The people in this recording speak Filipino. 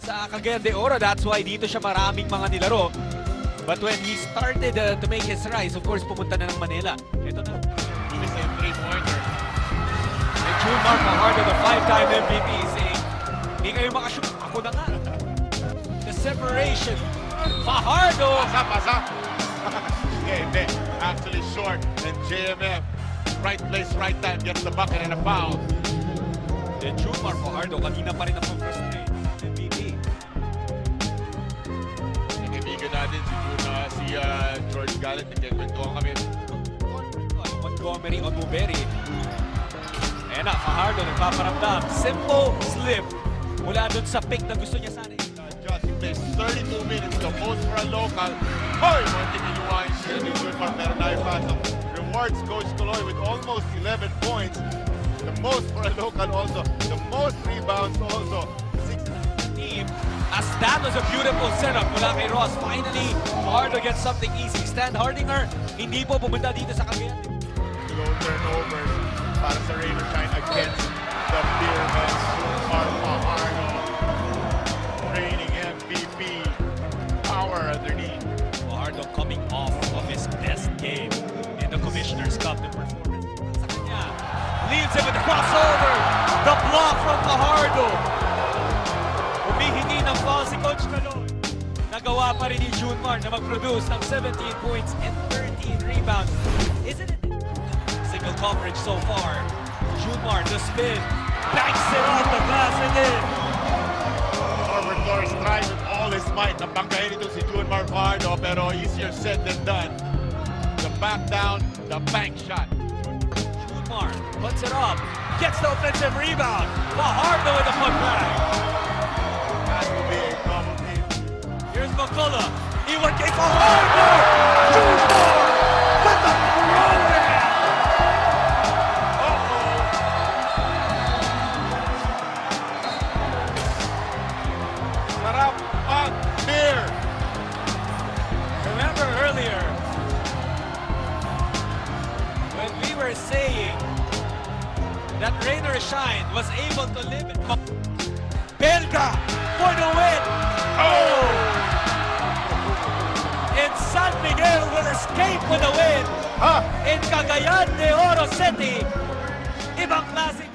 sa Cagayan de Oro. That's why dito siya maraming mga nilaro. But when he started to make his rise, of course, pumunta na ng Manila. Ito na. This is a three-pointer. And Junmar Fajardo, the 5-time MVP, saying, hindi kayo makashoot. Ako na nga. The separation. Fajardo! Pasa! Hindi. Actually short. And JMF, right place, right time, gets the bucket and a foul. And Junmar Fajardo, kanina pa rin ang first grade MVP. Kaibigan natin si George Gallet. Nagkikwentuhan kami. Montgomery on Muberi. Ayan na, Fajardo nagpaparamdam. Simple slip. Mula dun sa pick na gusto niya sana. He plays 32 minutes, the most for a local. Hoy! Muntik iluwain siya ni Junmar, pero naipasok. Rewards Coach Tuloy with almost 11 points. The most for a local also. The most rebounds also. 6 team. As that was a beautiful setup mula kay Ross. Finally, Fajardo gets something easy. Stan Hardinger, hindi po pumunta dito sa Cagayan. low turnovers para sa Rain or Shine against the Beermen. Fajardo, reigning MVP, power underneath. Fajardo coming off of his best game in the Commissioner's Cup. The performance sa kanya leaves him with the crossover. The block from Fajardo. Humihingi ng foul si Coach Calon. Nagawa pa rin ni Junmar na mag-produce ng 17 points and 13 rebounds. Isn't it? Single coverage so far. Junmar, the spin, banks it off the glass and in. Norbert Torres tries with all his might. Napangkain ito si Junmar Fajardo, pero easier said than done. The back down, the bank shot. Junmar puts it up, gets the offensive rebound. Fajardo with the putback. Has to be a double team. Here's McCullough. Iwan kay Fajardo. Junmar with the throwdown. Sarap ang beer. Remember earlier when we were saying that Rain or Shine was able to limit Belga for the win. Oh! And San Miguel will escape with the win. In Cagayan de Oro City, ibang klaseng